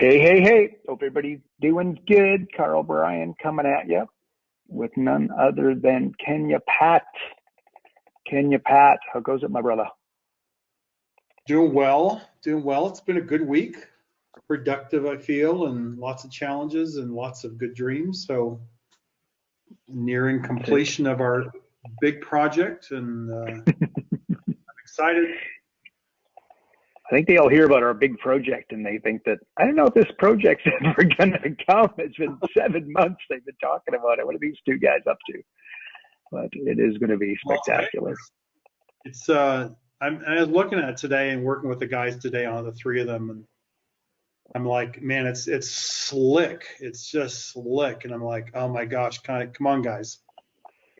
Hey, hey, hey. Hope everybody's doing good. Carl Bryan coming at you with none other than Kenya Pat. Kenya Pat, how goes it, my brother? Doing well, doing well. It's been a good week, productive, I feel, and lots of challenges and lots of good dreams. So nearing completion of our big project, and I'm excited. I think they all hear about our big project and they think that, I don't know if this project's ever going to come. It's been 7 months they've been talking about it. What are these two guys up to? But it is going to be spectacular. I was looking at it today and working with the guys today on the three of them, and I'm like, man, it's slick. It's just slick, and I'm like, oh my gosh, come on, guys.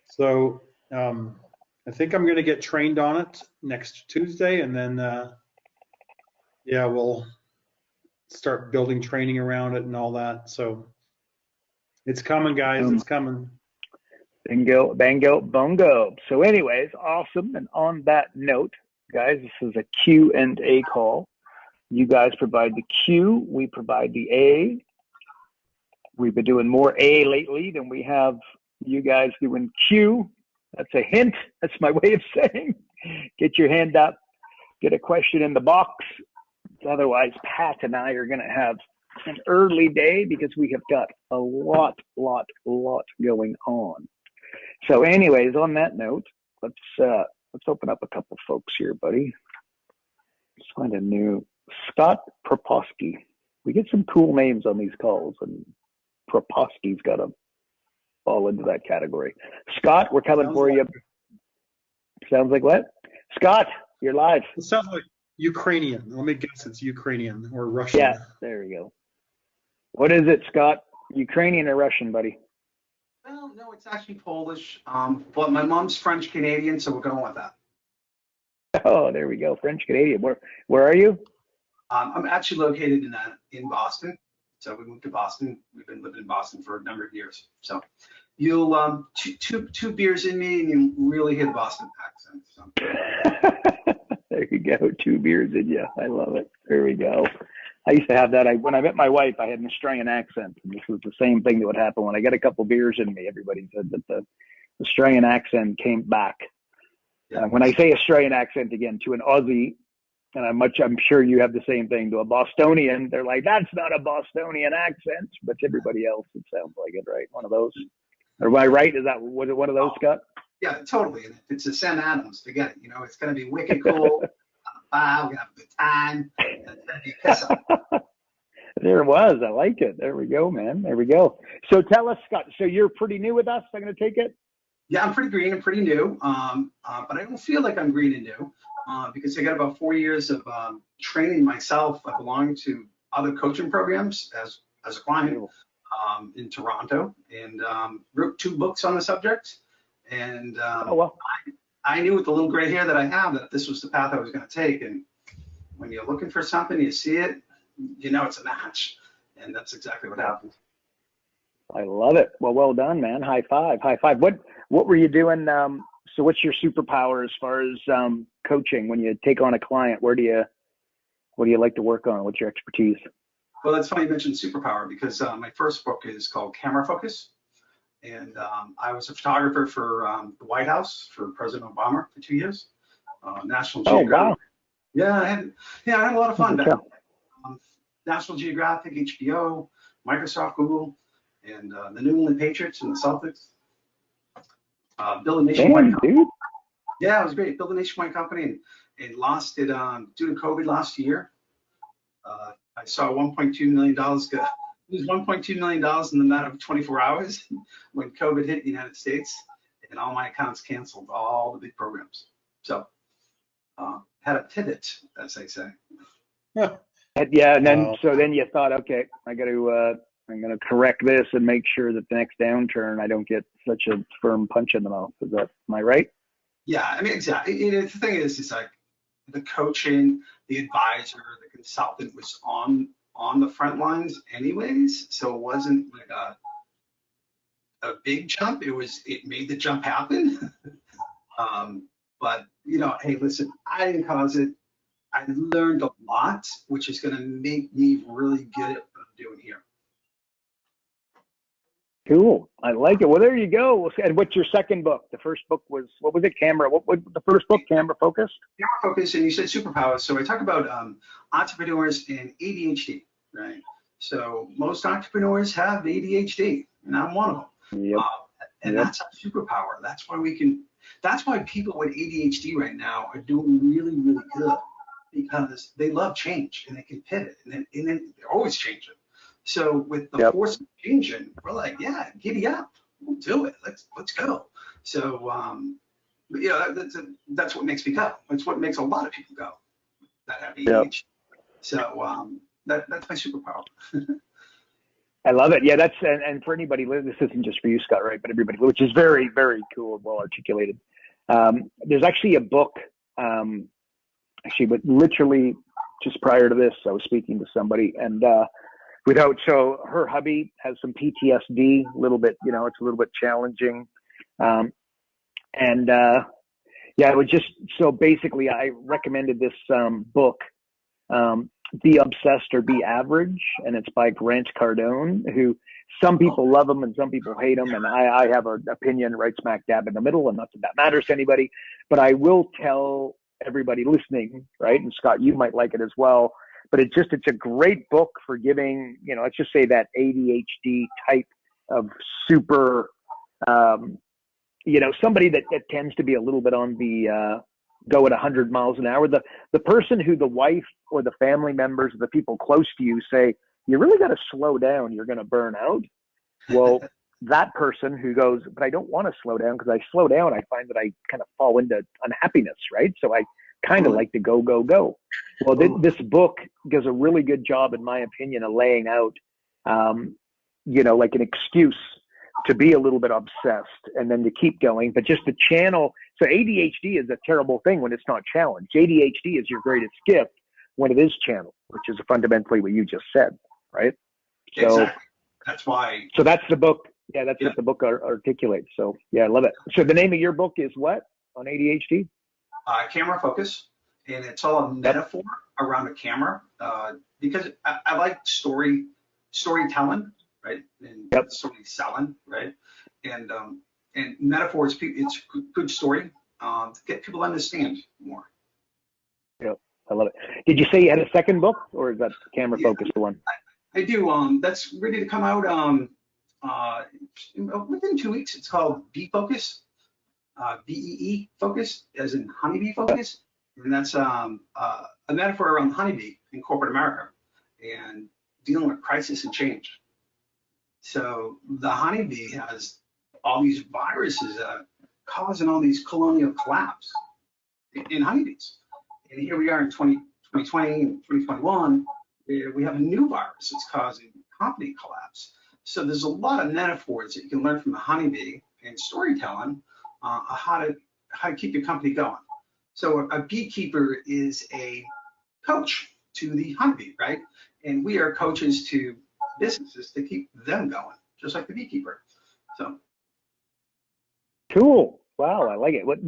So I think I'm going to get trained on it next Tuesday, and then we'll start building training around it and all that. So it's coming, guys. It's coming. Bingo, bango, bongo. So anyways, awesome. And on that note, guys, this is a Q&A call. You guys provide the Q, we provide the A. We've been doing more A lately than we have you guys doing Q. That's a hint. That's my way of saying, get your hand up, get a question in the box. Otherwise, Pat and I are going to have an early day because we have got a lot going on. So anyways, on that note, let's open up a couple folks here, buddy. Let's find a new Scott Proposky. We get some cool names on these calls, and Proposky's got to fall into that category. Scott, we're coming for you. Sounds like what? Scott, you're live. It sounds like Ukrainian. Let me guess, it's Ukrainian or Russian. Yeah, there we go. What is it, Scott? Ukrainian or Russian, buddy? Well, no, it's actually Polish, but my mom's French Canadian, so we're going with that. Oh, there we go, French Canadian. Where are you? I'm actually located in Boston, so we moved to Boston. We've been living in Boston for a number of years. So you'll two beers in me, and you really hit a Boston accent. So. There you go, 2 beers in you. I love it. There we go. I used to have that. When I met my wife, I had an Australian accent. And this was the same thing that would happen when I got a couple beers in me. Everybody said that the Australian accent came back. Yeah. When I say Australian accent again to an Aussie, and I'm sure you have the same thing to a Bostonian, they're like, that's not a Bostonian accent, but to everybody else, it sounds like it, right? One of those. Or am I right? Was it one of those, Scott? Yeah, totally. And if it's a Sam Adams, forget it. It's going to be wicked cool. We're going to have a good time. And it's going to be a piss up. There it was. I like it. There we go, man. There we go. So tell us, Scott, so you're pretty new with us? I'm going to take it? Yeah, I'm pretty green and pretty new. But I don't feel like I'm green and new because I got about 4 years of training myself. I belong to other coaching programs as a client in Toronto, and wrote 2 books on the subject. And I knew with the little gray hair that I have that this was the path I was going to take. And when you're looking for something, you see it, it's a match. And that's exactly what happened. I love it. Well done, man. High five. What were you doing? So what's your superpower as far as coaching? When you take on a client, what do you like to work on? What's your expertise? Well, that's funny you mentioned superpower because my first book is called Camera Focus. And I was a photographer for the White House for President Obama for 2 years. National Geographic. Oh, wow. Yeah, I had a lot of fun back then. National Geographic, HBO, Microsoft, Google, and the New England Patriots and the Celtics. Built a nationwide company. Yeah, it was great. Built a nationwide company and lost it due to COVID last year. I saw $1.2 million go. It was $1.2 million in the matter of 24 hours when COVID hit the United States, and all my accounts canceled, all the big programs. So had a pivot, as they say. Yeah, and then then you thought, okay, I'm gonna correct this and make sure that the next downturn I don't get such a firm punch in the mouth. Am I right? Yeah, I mean, exactly. The thing is like the coaching, the advisor, the consultant was on the front lines anyways, so it wasn't like a big jump. It made the jump happen. But hey, listen, I didn't cause it. I learned a lot, which is going to make me really good Cool. I like it. Well, there you go. And what's your second book? The first book was, what was it? Camera. What was the first book? Camera focused? Camera focused, and you said superpowers. So I talk about entrepreneurs and ADHD, right? So most entrepreneurs have ADHD, and I'm one of them. Yep. And that's our superpower. That's why people with ADHD right now are doing really, really good, because they love change and they can pivot, and then they're always changing. So with the force of changing, we're like, yeah, giddy up, we'll do it. Let's go. So that's what makes me go. It's what makes a lot of people go that have ADHD. Yep. So that's my superpower. I love it. Yeah, that's and for anybody, this isn't just for you, Scott, right? But everybody, which is very, very cool and well articulated. There's actually a book. But literally just prior to this, I was speaking to somebody, and so her hubby has some PTSD, a little bit, it's a little bit challenging. It was just, so basically I recommended this book, Be Obsessed or Be Average, and it's by Grant Cardone, who some people love him and some people hate him, and I have an opinion right smack dab in the middle, and not that that matters to anybody, but I will tell everybody listening, right, and Scott, you might like it as well, but it's a great book for giving, let's just say that ADHD type of super, somebody that tends to be a little bit on the go at 100 miles an hour. The person who the wife or the family members, the people close to you say, you really got to slow down, you're going to burn out. Well, that person who goes, but I don't want to slow down, because I slow down, I find that I kind of fall into unhappiness, right? So I kind of like to go, go, go. Well, this book does a really good job, in my opinion, of laying out, like an excuse to be a little bit obsessed and then to keep going, but just to channel. So ADHD is a terrible thing when it's not challenged. ADHD is your greatest gift when it is channeled, which is fundamentally what you just said, right? So exactly. That's why. So that's the book. Yeah, that's what the book articulates. So yeah, I love it. So the name of your book is what on ADHD? Camera focus, and it's all a metaphor around a camera, because I like storytelling, right? And storytelling, right? And metaphors, it's good story to get people to understand more. Yep, I love it. Did you say you had a second book, or is that camera focused one? I do. That's ready to come out within 2 weeks. It's called Bee Focus. BEE focus, as in honeybee focus, and that's a metaphor around honeybee in corporate America and dealing with crisis and change. So the honeybee has all these viruses causing all these colonial collapse in honeybees. And here we are in 2020 and 2021, we have a new virus that's causing company collapse. So there's a lot of metaphors that you can learn from the honeybee and storytelling, how to keep your company going. So a beekeeper is a coach to the honeybee, right? And we are coaches to businesses to keep them going, just like the beekeeper. So cool. Wow, I like it. What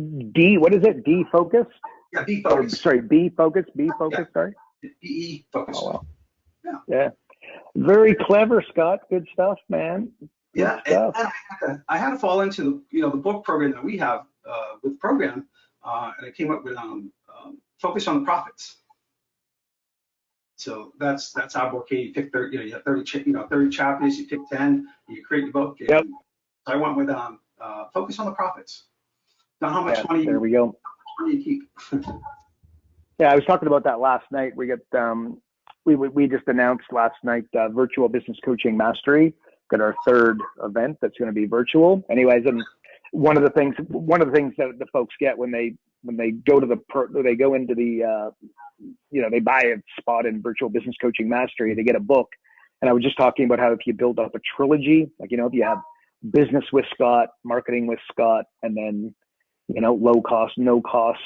is it? D focus? Yeah, Bee Focus. Bee Focus. Bee Focus. Yeah. Sorry. BE Focus. Oh, wow. Yeah. Very clever, Scott. Good stuff, man. Good stuff. And I had to fall into the book program that we have with the program, and I came up with focus on the profits. So that's our book. You pick 30, you have 30 chapters. You pick 10. You create your book. And yep. So I went with focus on the profits. Not how much money. There we go. How much money you keep. Yeah, I was talking about that last night. We got we just announced last night Virtual Business Coaching Mastery. Got our third event that's going to be virtual. Anyways, and one of the things that the folks get when they go to they go into the they buy a spot in Virtual Business Coaching Mastery, they get a book. And I was just talking about how if you build up a trilogy, like if you have business with Scott, marketing with Scott, and then low cost, no cost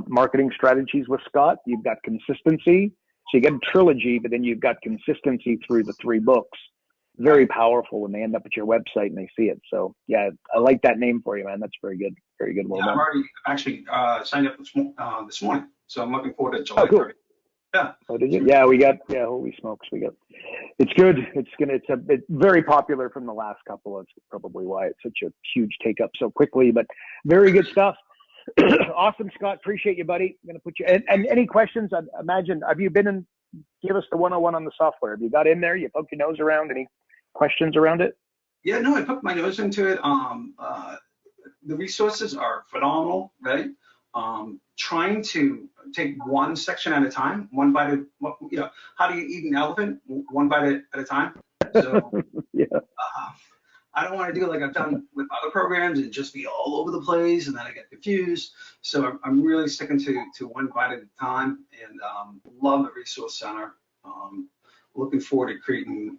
marketing strategies with Scott, you've got consistency. So you get a trilogy, but then you've got consistency through the 3 books. Very powerful when they end up at your website and they see it. So yeah, I like that name for you, man. That's very good. Very good. Well done. I've already actually signed up this morning, so I'm looking forward to July 30th. Yeah. Oh, did you? Yeah, we got. Yeah, holy smokes, we got. It's good. It's very popular from the last couple. That's probably why it's such a huge take up so quickly. But very good stuff. Awesome, Scott. Appreciate you, buddy. I'm gonna put you. And any questions? I imagine. Have you been in? Give us the 101 on the software. Have you got in there? You poked your nose around. Any questions around it? Yeah, no, I put my nose into it. The resources are phenomenal, right? Trying to take one section at a time, one bite at, how do you eat an elephant? One bite at a time. So Yeah. I don't want to do like I've done with other programs and just be all over the place and then I get confused. So I'm really sticking to one bite at a time, and love the resource center. Looking forward to creating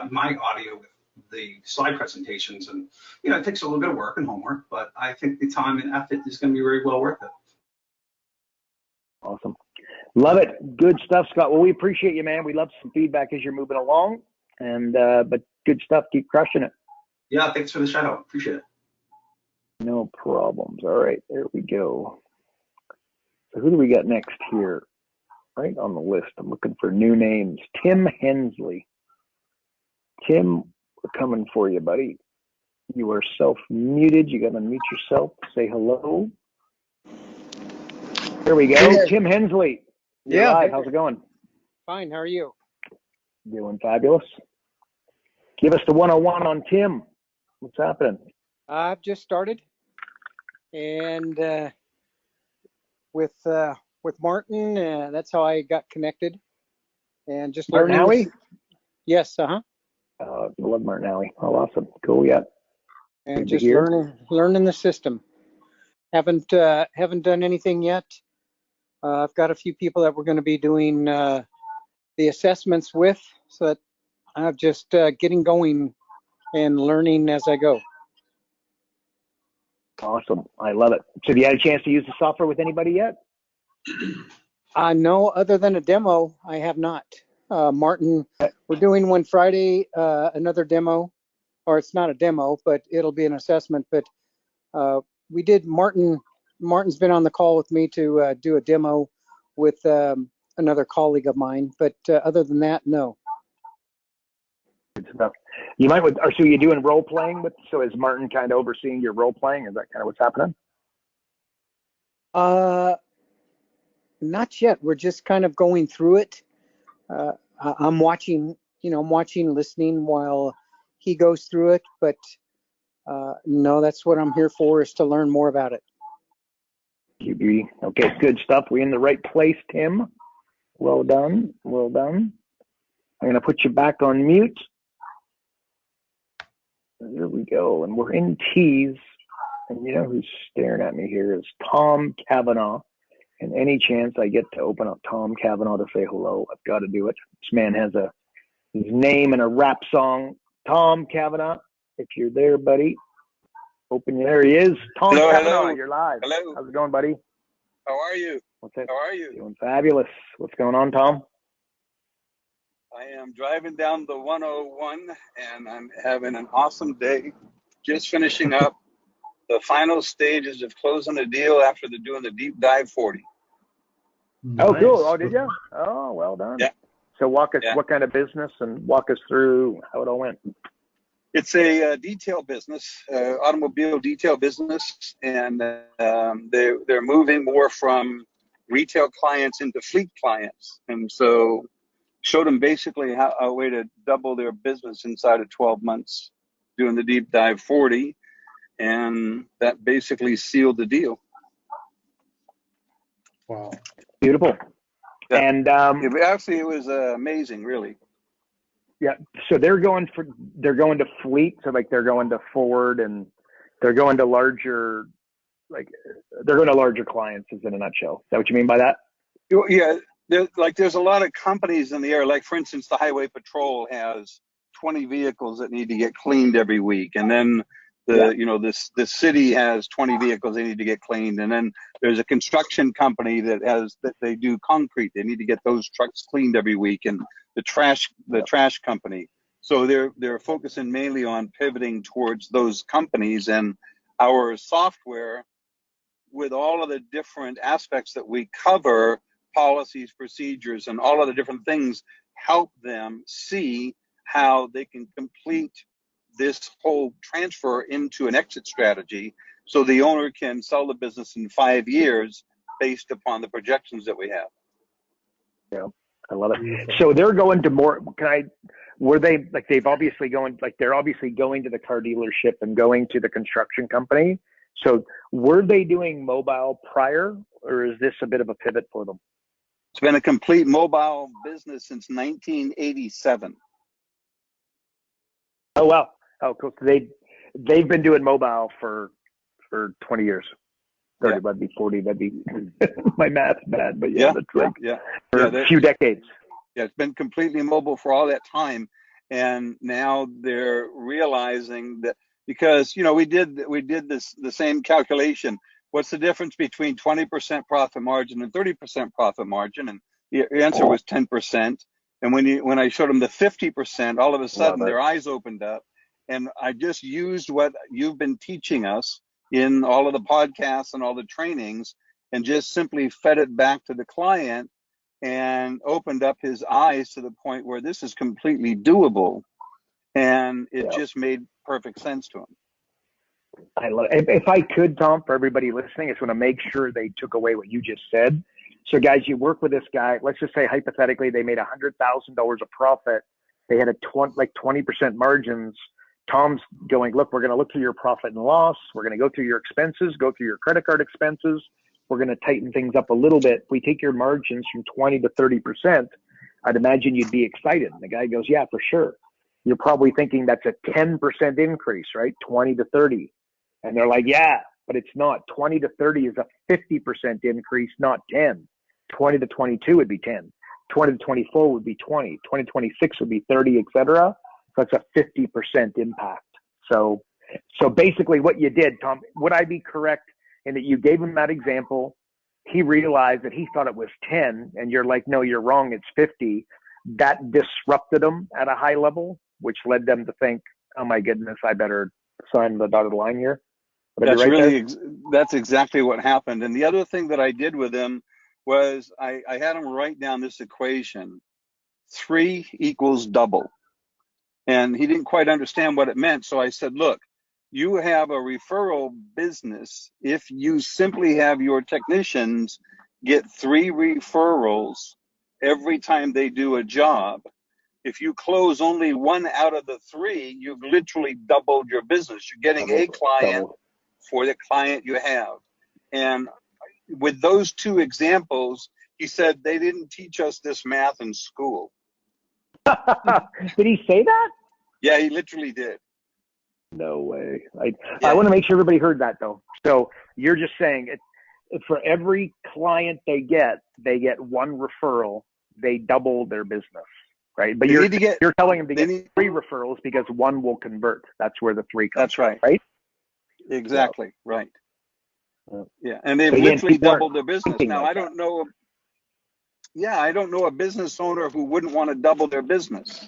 my audio with the slide presentations, and it takes a little bit of work and homework, but I think the time and effort is going to be very well worth it. Awesome. Love it. Good stuff, Scott. Well, we appreciate you, man. We love some feedback as you're moving along, and but good stuff. Keep crushing it. Yeah, thanks for the shout out. Appreciate it. No problems. All right, there we go. So who do we got next here? Right on the list. I'm looking for new names. Tim Hensley. Tim, we're coming for you, buddy. You are self-muted. You got to mute yourself. Say hello. There we go. Hey. Tim Hensley. You're live. How's it going? Fine. How are you? Doing fabulous. Give us the 101 on Tim. What's happening? I've just started, and with Martin, that's how I got connected, and just Martin learning. Howie? Yes. I love Martin Howie. Oh, awesome. Cool. Yeah. And just learning the system. Haven't done anything yet. I've got a few people that we're going to be doing the assessments with, so that I'm just getting going and learning as I go. Awesome. I love it. So have you had a chance to use the software with anybody yet? No, other than a demo, I have not. Martin, we're doing one Friday, another demo, or it's not a demo, but it'll be an assessment. But we did, Martin's been on the call with me to do a demo with another colleague of mine. But other than that, no. Good stuff. You might, or so you're doing role playing with, so is Martin kind of overseeing your role playing? Is that kind of what's happening? Not yet. We're just kind of going through it. I'm watching, listening while he goes through it. But no, that's what I'm here for, is to learn more about it. You beauty. Okay, good stuff. We're in the right place, Tim. Well done. Well done. I'm going to put you back on mute. There we go. And we're in Tees. And you know who's staring at me here is Tom Cavanaugh. And any chance I get to open up Tom Cavanaugh to say hello, I've got to do it. This man has his name in a rap song. Tom Cavanaugh, if you're there, buddy, open. There he is. Tom Cavanaugh, you're live. Hello. How's it going, buddy? How are you? What's that? How are you? Doing fabulous. What's going on, Tom? I am driving down the 101 and I'm having an awesome day. Just finishing up the final stages of closing a deal after doing the deep dive 40. Nice. Oh, cool. Oh, did you? Oh, well done. Yeah. So walk us, what kind of business, and walk us through how it all went. It's a detail business, automobile detail business, and they're moving more from retail clients into fleet clients. And so showed them basically a way to double their business inside of 12 months doing the deep dive 40. And that basically sealed the deal. Wow. Beautiful. Yeah. And it was amazing, really. Yeah. So they're going to fleet. So like they're going to Ford, and they're going to larger clients, is in a nutshell. Is that what you mean by that? Yeah. There's a lot of companies in the area. Like, for instance, the Highway Patrol has 20 vehicles that need to get cleaned every week. And then the city has 20 vehicles they need to get cleaned. And then there's a construction company that they do concrete. They need to get those trucks cleaned every week. And the trash company. So they're focusing mainly on pivoting towards those companies, and our software, with all of the different aspects that we cover, policies, procedures, and all of the different things help them see how they can complete this whole transfer into an exit strategy so the owner can sell the business in 5 years based upon the projections that we have. Yeah, I love it. So they're going to more, were they, like they're obviously going to the car dealership and going to the construction company. So were they doing mobile prior, or is this a bit of a pivot for them? It's been a complete mobile business since 1987. Oh, wow. Oh, cool. So they've been doing mobile for 20 years. 30, that'd be 40. That'd be my math's bad, but yeah, that's like for a few decades. Yeah, it's been completely mobile for all that time, and now they're realizing that because we did the same calculation. What's the difference between 20% profit margin and 30% profit margin? And the answer was 10%. And when I showed them the 50%, all of a sudden their eyes opened up. And I just used what you've been teaching us in all of the podcasts and all the trainings, and just simply fed it back to the client and opened up his eyes to the point where this is completely doable. And it just made perfect sense to him. I love it. If I could, Tom, for everybody listening, I just want to make sure they took away what you just said. So guys, you work with this guy. Let's just say hypothetically they made $100,000 of profit. They had 20% margins. Tom's going, look, we're going to look through your profit and loss. We're going to go through your expenses, go through your credit card expenses. We're going to tighten things up a little bit. If we take your margins from 20 to 30%, I'd imagine you'd be excited. And the guy goes, yeah, for sure. You're probably thinking that's a 10% increase, right? 20 to 30. And they're like, yeah, but it's not. 20 to 30 is a 50% increase, not 10. 20 to 22 would be 10. 20 to 24 would be 20. 20 to 26 would be 30, et cetera. So that's a 50% impact. So basically what you did, Tom, would I be correct in that you gave him that example? He realized that he thought it was 10, and you're like, no, you're wrong, it's 50. That disrupted them at a high level, which led them to think, oh my goodness, I better sign the dotted line here. That's exactly what happened. And the other thing that I did with him was I had him write down this equation: 3 equals double. And he didn't quite understand what it meant. So I said, look, you have a referral business. If you simply have your technicians get 3 referrals every time they do a job, if you close only 1 out of the 3, you've literally doubled your business. You're getting a client for the client you have. And with those 2 examples, he said they didn't teach us this math in school. Did he say that? Yeah, he literally did. No way. I want to make sure everybody heard that, though. So you're just saying for every client they get 1 referral, they double their business, right? But you're telling them to get 3 referrals because 1 will convert. That's where the 3 comes from, right? Exactly, right. Yeah, and they've literally doubled their business. Now, I don't know a business owner who wouldn't want to double their business.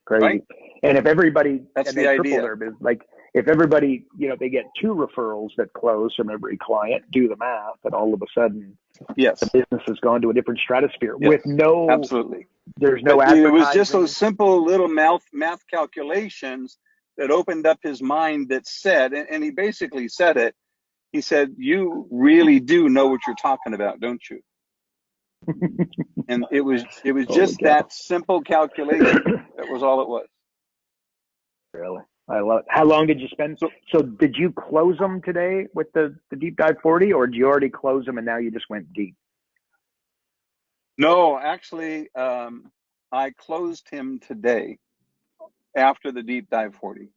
Crazy. Right? And if everybody, that's the idea. Their business, like if everybody, they get 2 referrals that close from every client, do the math, and all of a sudden, the business has gone to a different stratosphere with no, absolutely. There's no advertising. It was just those simple little math calculations that opened up his mind that said, and he basically said it, he said, you really do know what you're talking about, don't you? And it was just that simple calculation. That was all it was. Really? I love it. How long did you spend? So did you close them today with the Deep Dive 40, or did you already close them and now you just went deep? No, actually, I closed him today after the Deep Dive 40.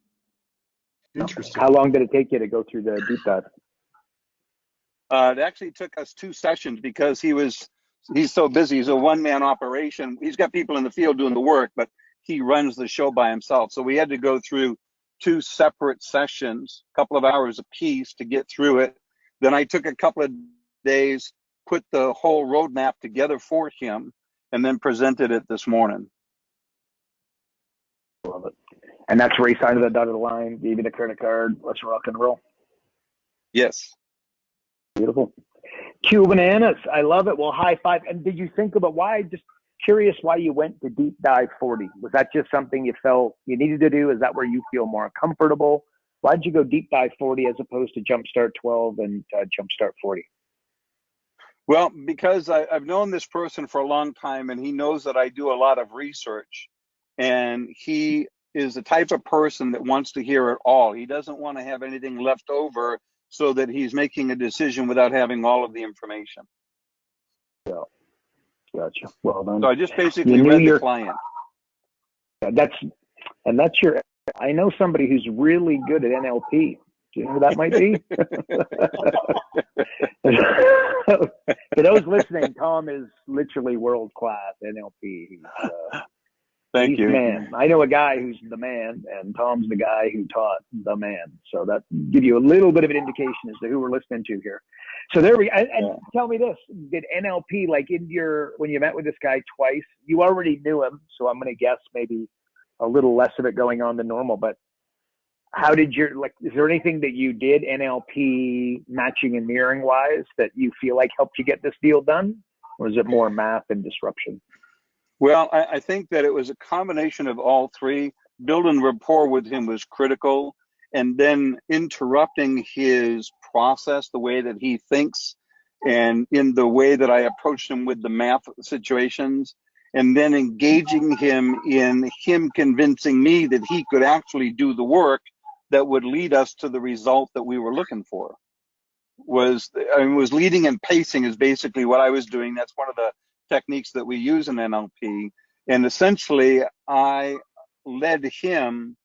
Interesting. How long did it take you to go through the Deep Dive? It actually took us 2 sessions because he's so busy. He's a one-man operation. He's got people in the field doing the work, but he runs the show by himself. So we had to go through 2 separate sessions, a couple of hours apiece to get through it. Then I took a couple of days, put the whole roadmap together for him, and then presented it this morning. Love it. And that's where he signed the dotted line, gave you the credit card. Let's rock and roll. Yes. Beautiful. Q bananas. I love it. Well, high five. And did you think about why? Just curious why you went to Deep Dive 40. Was that just something you felt you needed to do? Is that where you feel more comfortable? Why did you go Deep Dive 40 as opposed to Jumpstart 12 and Jumpstart 40? Well, because I've known this person for a long time, and he knows that I do a lot of research, and he is the type of person that wants to hear it all. He doesn't want to have anything left over so that he's making a decision without having all of the information. Yeah. Gotcha. Well done. So I just basically read the client. That's your, I know somebody who's really good at NLP. Do you know who that might be? For those listening, Tom is literally world-class NLP. Thank He's you. The man. I know a guy who's the man, and Tom's the guy who taught the man. So that give you a little bit of an indication as to who we're listening to here. So there we and tell me this: did NLP, like when you met with this guy twice, you already knew him? So I'm going to guess maybe a little less of it going on than normal. But how did is there anything that you did NLP matching and mirroring wise that you feel like helped you get this deal done, or is it more math and disruption? Well, I think that it was a combination of all three. Building rapport with him was critical, and then interrupting his process, the way that he thinks, and in the way that I approached him with the math situations, and then engaging him in him convincing me that he could actually do the work that would lead us to the result that we were looking for. Was leading and pacing is basically what I was doing. That's one of the techniques that we use in NLP. And essentially, I led him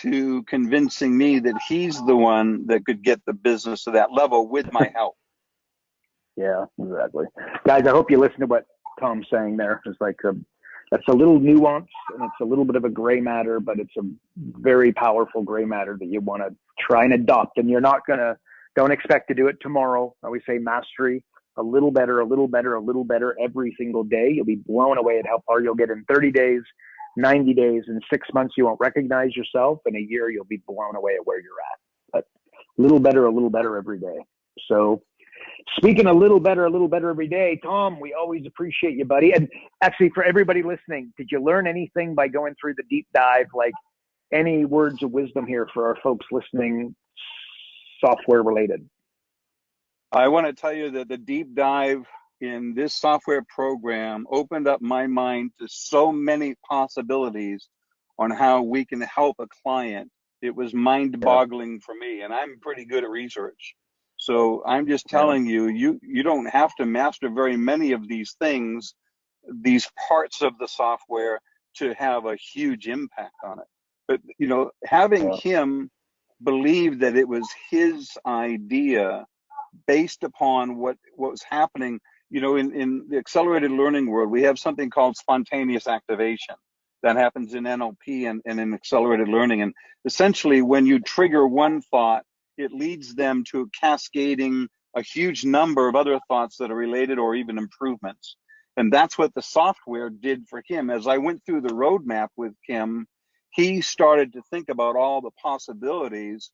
to convincing me that he's the one that could get the business to that level with my help. Yeah, exactly. Guys, I hope you listen to what Tom's saying there. It's like that's a little nuance, and it's a little bit of a gray matter, but it's a very powerful gray matter that you want to try and adopt. And you're not don't expect to do it tomorrow. I always say mastery. A little better, a little better, a little better every single day. You'll be blown away at how far you'll get in 30 days, 90 days, in 6 months. You won't recognize yourself. In a year, you'll be blown away at where you're at. But a little better every day. So speaking a little better every day, Tom, we always appreciate you, buddy. And actually, for everybody listening, did you learn anything by going through the deep dive? Like any words of wisdom here for our folks listening, software related? I want to tell you that the deep dive in this software program opened up my mind to so many possibilities on how we can help a client. It was mind-boggling for me, and I'm pretty good at research. So I'm just telling you, you don't have to master very many of these things, these parts of the software, to have a huge impact on it. But, having him believe that it was his idea based upon what was happening, in the accelerated learning world, we have something called spontaneous activation that happens in NLP and in accelerated learning. And essentially, when you trigger one thought, it leads them to cascading a huge number of other thoughts that are related or even improvements. And that's what the software did for him. As I went through the roadmap with him, he started to think about all the possibilities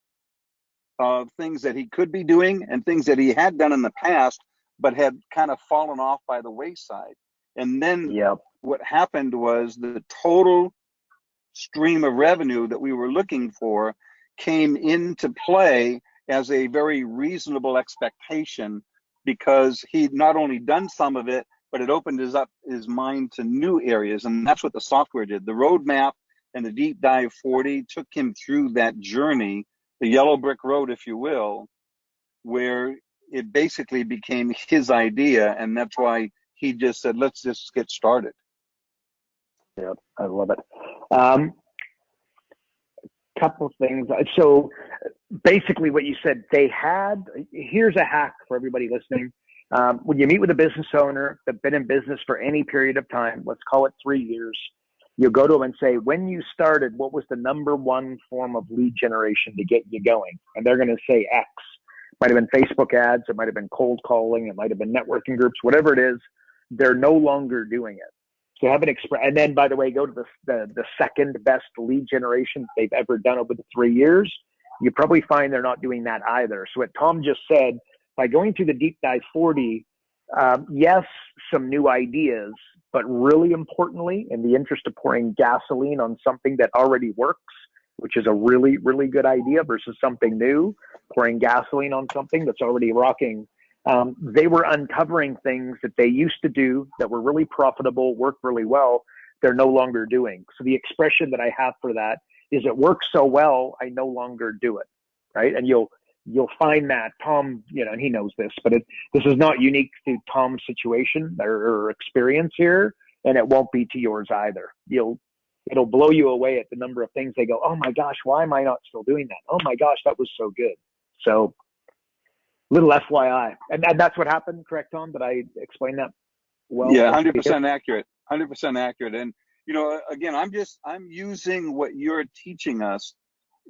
of things that he could be doing and things that he had done in the past, but had kind of fallen off by the wayside. And then what happened was the total stream of revenue that we were looking for came into play as a very reasonable expectation, because he'd not only done some of it, but it opened his mind to new areas. And that's what the software did. The roadmap and the Deep Dive 40 took him through that journey, the yellow brick road, if you will, where it basically became his idea. And that's why he just said, let's just get started. Yeah, I love it. Couple things. So basically what you said, here's a hack for everybody listening. When you meet with a business owner that's been in business for any period of time, let's call it 3 years, you go to them and say, when you started, what was the number one form of lead generation to get you going? And they're going to say X. Might have been Facebook ads. It might have been cold calling. It might have been networking groups, whatever it is. They're no longer doing it. So have an and then, by the way, go to the second best lead generation they've ever done over the 3 years. You probably find they're not doing that either. So what Tom just said, by going through the deep dive 40, yes, some new ideas, but really importantly, in the interest of pouring gasoline on something that already works, which is a really, really good idea versus something new, pouring gasoline on something that's already rocking. They were uncovering things that they used to do that were really profitable, worked really well, they're no longer doing. So the expression that I have for that is it works so well, I no longer do it, right? And you'll find that Tom, and he knows this, but this is not unique to Tom's situation or experience here, and it won't be to yours either. It'll blow you away at the number of things they go, oh my gosh, why am I not still doing that? Oh my gosh, that was so good. So little FYI, and that's what happened, correct, Tom? Did I explain that well? Yeah, 100% accurate. 100% accurate. And again, I'm using what you're teaching us.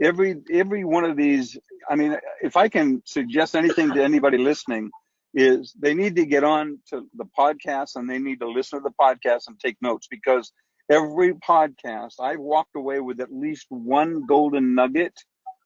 Every one of these. I mean, if I can suggest anything to anybody listening, is they need to get on to the podcast and they need to listen to the podcast and take notes, because every podcast I've walked away with at least one golden nugget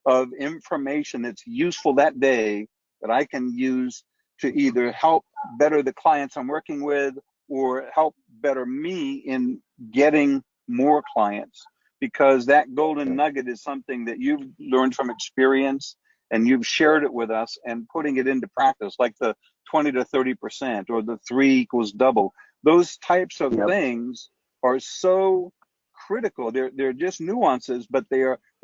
of information that's useful that day that I can use to either help better the clients I'm working with or help better me in getting more clients, because that golden nugget is something that you've learned from experience and you've shared it with us, and putting it into practice, like the 20 to 30% or the 3 equals double. Those types of things are so critical. They're just nuances, but they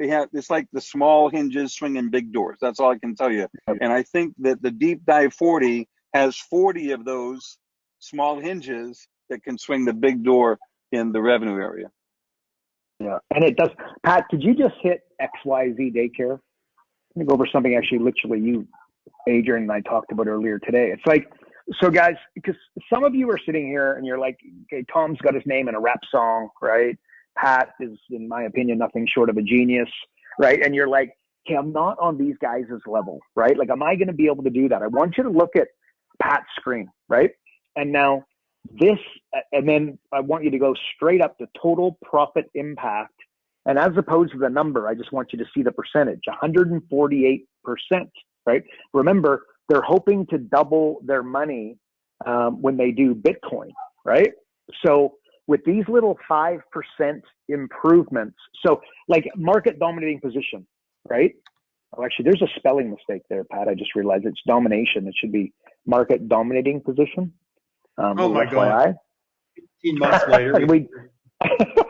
have, it's like the small hinges swinging big doors. That's all I can tell you. And I think that the deep dive 40 has 40 of those small hinges that can swing the big door in the revenue area. Yeah, and it does. Pat, did you just hit XYZ daycare? Let me go over something actually literally you, Adrian, and I talked about earlier today. It's like, so guys, because some of you are sitting here and you're like, okay, Tom's got his name in a rap song, right? Pat is, in my opinion, nothing short of a genius, right? And you're like, okay, I'm not on these guys' level, right? Like, am I going to be able to do that? I want you to look at Pat's screen, right? And now this, and then I want you to go straight up to total profit impact. And as opposed to the number, I just want you to see the percentage, 148%, right? Remember, they're hoping to double their money when they do Bitcoin, right? So with these little 5% improvements, so like market dominating position, right? Oh, actually, there's a spelling mistake there, Pat. I just realized it's domination. It should be market dominating position. Oh my God. 18 months later.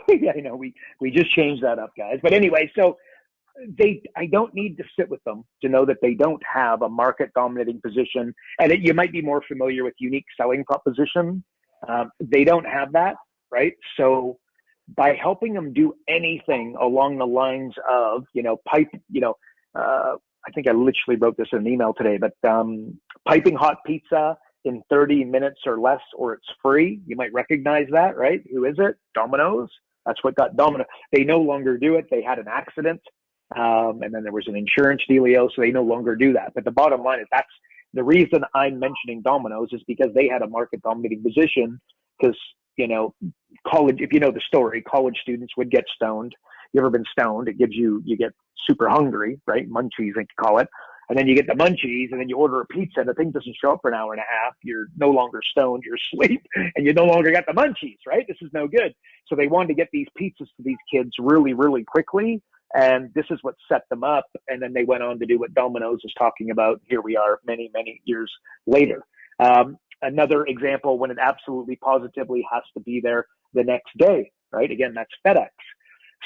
Yeah, I know. We just changed that up, guys. But anyway, so I don't need to sit with them to know that they don't have a market dominating position. And you might be more familiar with unique selling proposition. They don't have that, right? So by helping them do anything along the lines of, I think I literally wrote this in an email today, but piping hot pizza in 30 minutes or less, or it's free. You might recognize that, right? Who is it? Domino's. That's what got Domino. They no longer do it. They had an accident. And then there was an insurance dealio, so they no longer do that. But the bottom line is that's the reason I'm mentioning Domino's is because they had a market dominating position because, college, if you know the story, college students would get stoned. You ever been stoned? It gives you get super hungry, right? Munchies, they call it. And then you get the munchies and then you order a pizza and the thing doesn't show up for an hour and a half. You're no longer stoned, you're asleep, and you no longer got the munchies, right? This is no good. So they wanted to get these pizzas to these kids really, really quickly. And this is what set them up. And then they went on to do what Domino's is talking about. Here we are many, many years later. Another example when it absolutely positively has to be there the next day, right? Again, that's FedEx.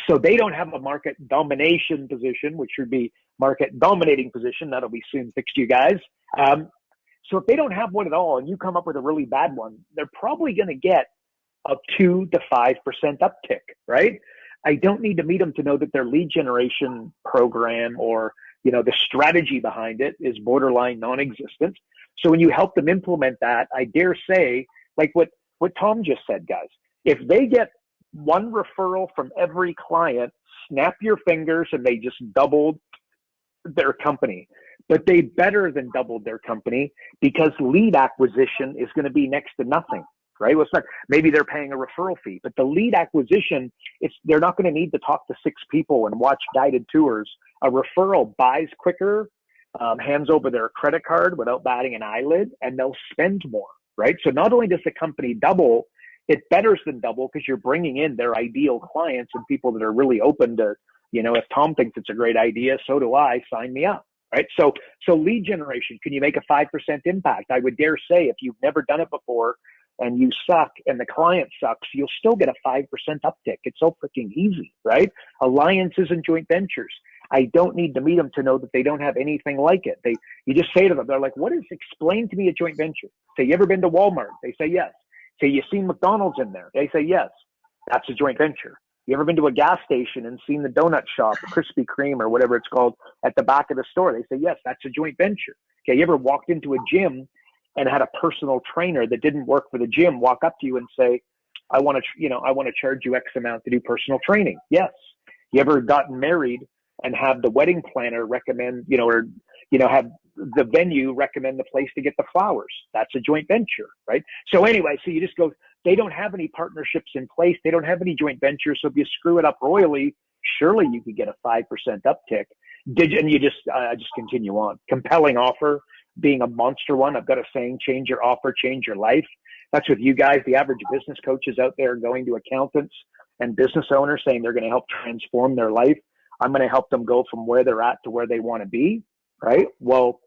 So they don't have a market domination position, which should be market dominating position. That'll be soon fixed, you guys. So if they don't have one at all and you come up with a really bad one, they're probably going to get a 2 to 5% uptick, right? I don't need to meet them to know that their lead generation program or, the strategy behind it is borderline non-existent. So when you help them implement that, I dare say, like what Tom just said, guys, if they get one referral from every client, snap your fingers and they just doubled their company. But they better than doubled their company because lead acquisition is going to be next to nothing, right? Well, it's not, maybe they're paying a referral fee, but the lead acquisition, they're not going to need to talk to 6 people and watch guided tours. A referral buys quicker, hands over their credit card without batting an eyelid, and they'll spend more, right? So not only does the company double, it betters than double because you're bringing in their ideal clients and people that are really open to, if Tom thinks it's a great idea, so do I, sign me up, right? So lead generation, can you make a 5% impact? I would dare say if you've never done it before and you suck and the client sucks, you'll still get a 5% uptick. It's so freaking easy, right? Alliances and joint ventures. I don't need to meet them to know that they don't have anything like it. You just say to them, they're like, explain to me a joint venture. Say, you ever been to Walmart? They say, yes. Say, you seen McDonald's in there? They say, yes. That's a joint venture. You ever been to a gas station and seen the donut shop, Krispy Kreme or whatever it's called at the back of the store? They say, yes, that's a joint venture. Okay. You ever walked into a gym and had a personal trainer that didn't work for the gym walk up to you and say, I want to charge you X amount to do personal training? Yes. You ever gotten married and have the wedding planner recommend, have the venue recommend the place to get the flowers? That's a joint venture, right? So anyway, so you just go, they don't have any partnerships in place. They don't have any joint ventures. So if you screw it up royally, surely you could get a 5% uptick. And you just continue on. Compelling offer being a monster one. I've got a saying, change your offer, change your life. That's with you guys, the average business coaches out there going to accountants and business owners saying they're going to help transform their life. I'm going to help them go from where they're at to where they want to be, right? Well,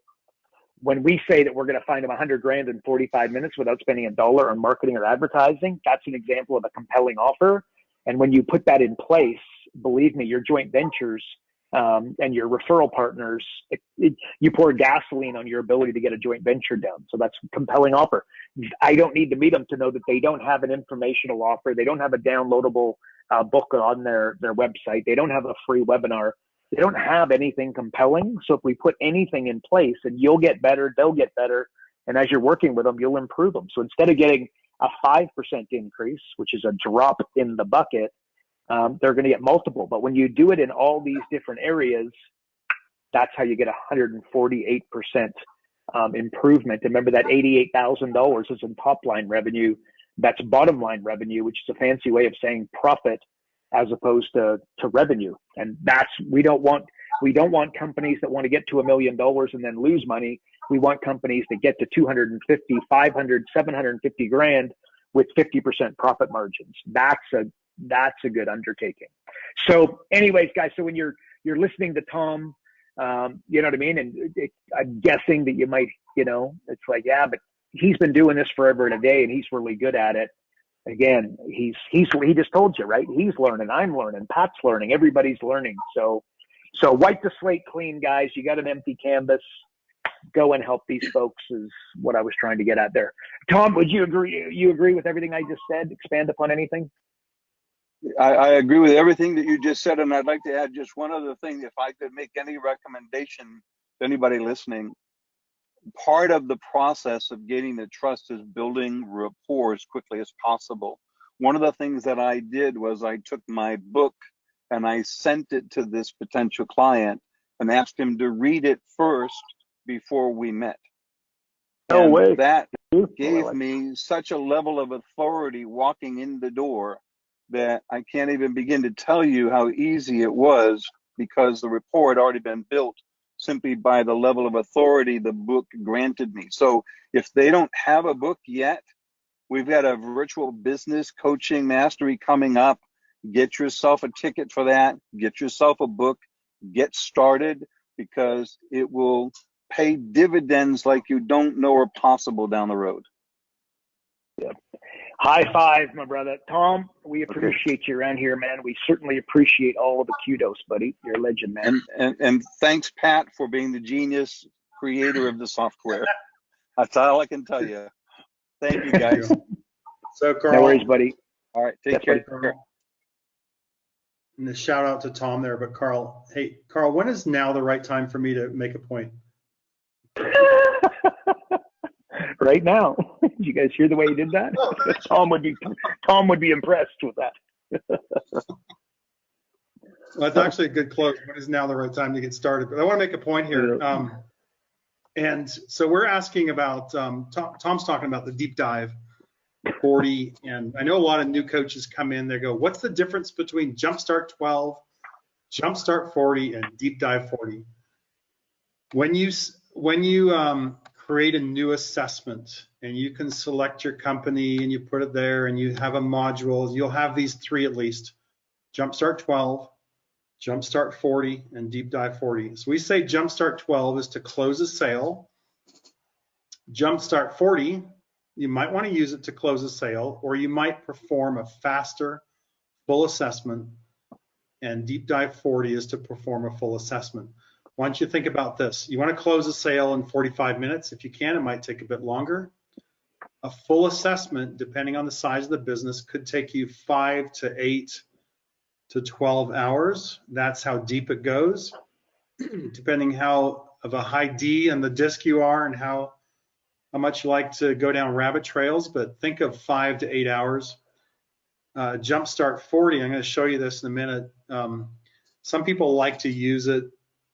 when we say that we're going to find them $100,000 in 45 minutes without spending $1 on marketing or advertising, that's an example of a compelling offer. And when you put that in place, believe me, your joint ventures and your referral partners, you pour gasoline on your ability to get a joint venture done. So that's a compelling offer. I don't need to meet them to know that they don't have an informational offer. They don't have a downloadable book on their website. They don't have a free webinar. They don't have anything compelling. So if we put anything in place, and you'll get better, they'll get better. And as you're working with them, you'll improve them. So instead of getting a 5% increase, which is a drop in the bucket, they're going to get multiple. But when you do it in all these different areas, that's how you get 148% improvement. And remember that $88,000 is in top line revenue. That's bottom line revenue, which is a fancy way of saying profit as opposed to revenue. And we don't want companies that want to get to $1 million and then lose money. We want companies that get to 250, 500, 750 grand with 50% profit margins. That's a good undertaking. So anyways, guys, so when you're listening to Tom, you know what I mean? And I'm guessing that you might, it's like, yeah, but he's been doing this forever and a day and he's really good at it. Again, he just told you, right? He's learning, I'm learning, Pat's learning, everybody's learning. So wipe the slate clean, guys. You got an empty canvas. Go and help these folks is what I was trying to get at there. Tom, would you agree? You agree with everything I just said? Expand upon anything? I agree with everything that you just said, and I'd like to add just one other thing. If I could make any recommendation to anybody listening, part of the process of gaining the trust is building rapport as quickly as possible. One of the things that I did was I took my book and I sent it to this potential client and asked him to read it first before we met. No way. That gave me such a level of authority walking in the door that I can't even begin to tell you how easy it was, because the rapport had already been built simply by the level of authority the book granted me. So if they don't have a book yet, we've got a virtual business coaching mastery coming up. Get yourself a ticket for that. Get yourself a book. Get started, because it will pay dividends like you don't know are possible down the road. Yeah. High five, my brother. Tom, we appreciate you around here, man. We certainly appreciate all of the kudos, buddy. You're a legend, man. And thanks, Pat, for being the genius creator of the software. That's all I can tell you. Thank you, guys. So, Carl. No worries, buddy. All right, take care. Carl. And a shout out to Tom there, but Carl, hey, Carl, when is now the right time for me to make a point? Right now. Did you guys hear the way he did that? Tom would be impressed with that. Well, that's actually a good close. When is now the right time to get started? But I want to make a point here. And so we're asking about, Tom's talking about the deep dive 40. And I know a lot of new coaches come in, they go, what's the difference between Jumpstart 12, Jumpstart 40, and Deep Dive 40? When you create a new assessment and you can select your company and you put it there and you have a module, you'll have these three at least: Jumpstart 12, Jumpstart 40, and Deep Dive 40. So we say Jumpstart 12 is to close a sale. Jumpstart 40, you might want to use it to close a sale, or you might perform a faster full assessment, and Deep Dive 40 is to perform a full assessment. Why don't you think about this? You want to close a sale in 45 minutes. If you can, it might take a bit longer. A full assessment, depending on the size of the business, could take you 5 to 8 to 12 hours. That's how deep it goes, depending how of a high D on the disc you are and how much you like to go down rabbit trails, but think of 5 to 8 hours. Jumpstart 40, I'm going to show you this in a minute. Some people like to use it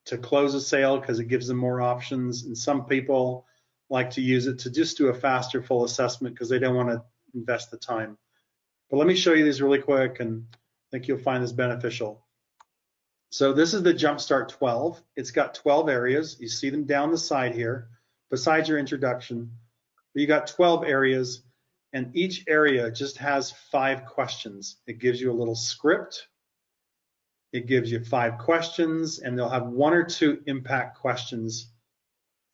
to close a sale because it gives them more options, and some people like to use it to just do a faster full assessment because they don't want to invest the time. But let me show you these really quick, and I think you'll find this beneficial. So this is the Jumpstart 12. It's got 12 areas. You see them down the side here, besides your introduction. You got 12 areas, and each area just has 5 questions. It gives you a little script. It gives you 5 questions, and they'll have 1 or 2 impact questions.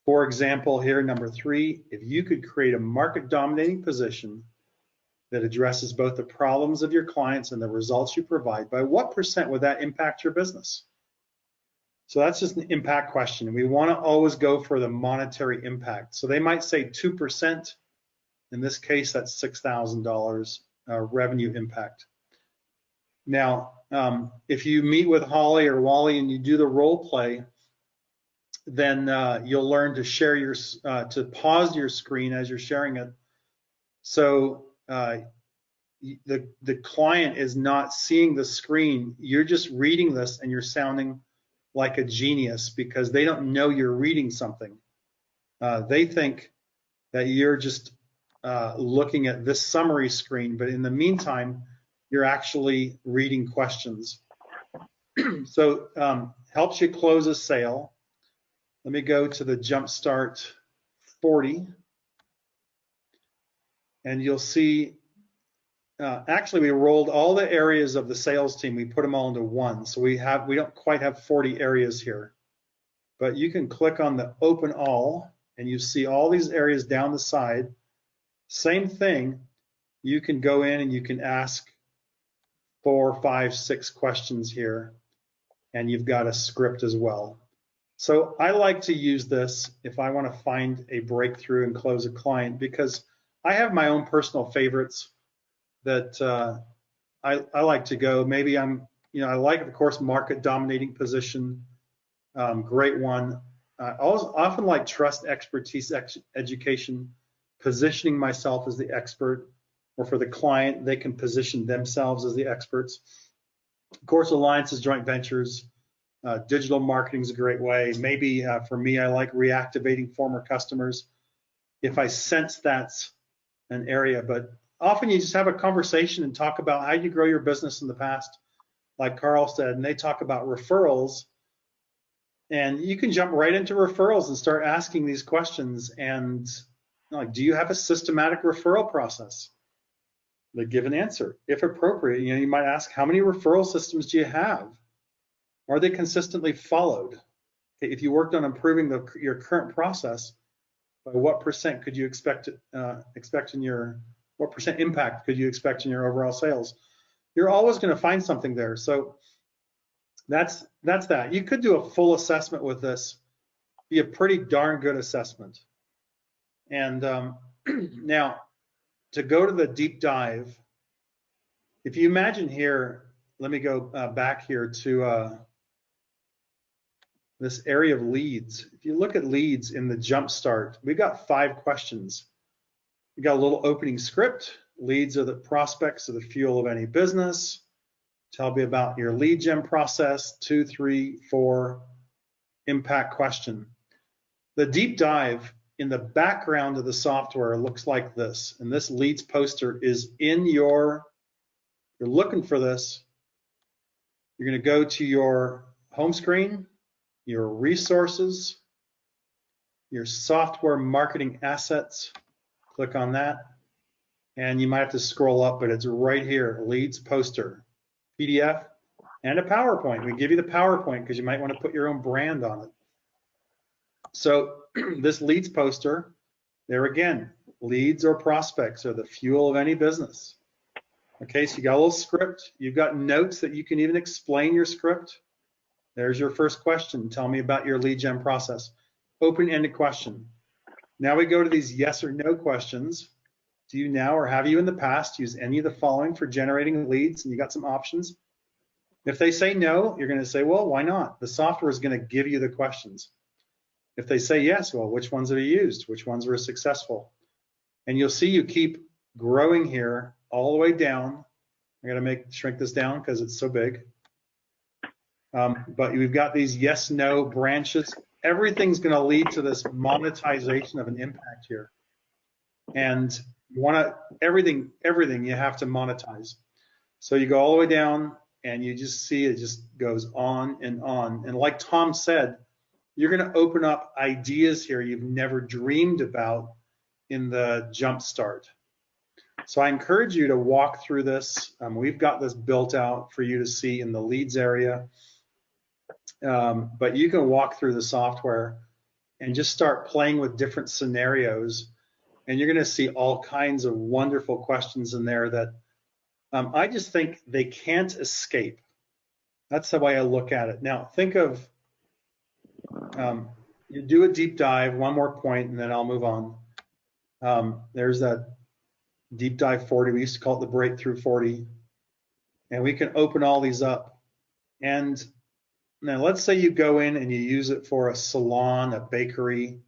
For example, here, number 3, if you could create a market dominating position that addresses both the problems of your clients and the results you provide, by what % would that impact your business? So that's just an impact question. We want to always go for the monetary impact. So they might say 2%. In this case, that's $6,000 revenue impact. Now, if you meet with Holly or Wally and you do the role play, then you'll learn to share your, to pause your screen as you're sharing it. So the client is not seeing the screen. You're just reading this and you're sounding like a genius because they don't know you're reading something. They think that you're just looking at this summary screen, but in the meantime, you're actually reading questions. So helps you close a sale. Let me go to the Jumpstart 40, and you'll see, actually we rolled all the areas of the sales team. We put them all into one. So we don't quite have 40 areas here, but you can click on the open all and you see all these areas down the side. Same thing, you can go in and you can ask 4, 5, 6 questions here, and you've got a script as well. So I like to use this if I want to find a breakthrough and close a client, because I have my own personal favorites that I like to go. Maybe I like, of course, market dominating position, great one. I often like trust, expertise, education, positioning myself as the expert, or for the client, they can position themselves as the experts. Of course, alliances, joint ventures, digital marketing is a great way. Maybe for me, I like reactivating former customers if I sense that's an area. But often you just have a conversation and talk about how you grow your business in the past, like Carl said, and they talk about referrals. And you can jump right into referrals and start asking these questions. And like, do you have a systematic referral process? They give an answer. If appropriate, you might ask, how many referral systems do you have? Are they consistently followed? If you worked on improving your current process, by what % could you expect in your, what % impact could you expect in your overall sales? You're always going to find something there. So that's that. You could do a full assessment with this, be a pretty darn good assessment. And now, to go to the deep dive, if you imagine here, let me go back here to this area of leads. If you look at leads in the Jumpstart, we've got 5 questions. We got a little opening script. Leads are the prospects, are the fuel of any business. Tell me about your lead gen process. 2, 3, 4, impact question. The deep dive in the background of the software looks like this, and this leads poster is in you're looking for this. You're going to go to your home screen, your resources, your software marketing assets. Click on that. And you might have to scroll up, but it's right here, leads poster, PDF, and a PowerPoint. We give you the PowerPoint because you might want to put your own brand on it. So this leads poster, there again, leads or prospects are the fuel of any business. Okay, so you got a little script. You've got notes that you can even explain your script. There's your first question. Tell me about your lead gen process. Open-ended question. Now we go to these yes or no questions. Do you now or have you in the past used any of the following for generating leads? And you got some options. If they say no, you're going to say, well, why not? The software is going to give you the questions. If they say yes, well, which ones have you used? Which ones were successful? And you'll see you keep growing here all the way down. I got to shrink this down because it's so big. But we've got these yes, no branches. Everything's going to lead to this monetization of an impact here. And you want to, everything you have to monetize. So you go all the way down and you just see it just goes on and on. And like Tom said, you're going to open up ideas here you've never dreamed about in the Jumpstart. So I encourage you to walk through this. We've got this built out for you to see in the leads area. But you can walk through the software and just start playing with different scenarios. And you're going to see all kinds of wonderful questions in there that I just think they can't escape. That's the way I look at it. Now, think of, you do a deep dive, one more point, and then I'll move on. There's that deep dive 40. We used to call it the breakthrough 40. And we can open all these up. And now let's say you go in and you use it for a salon, a bakery.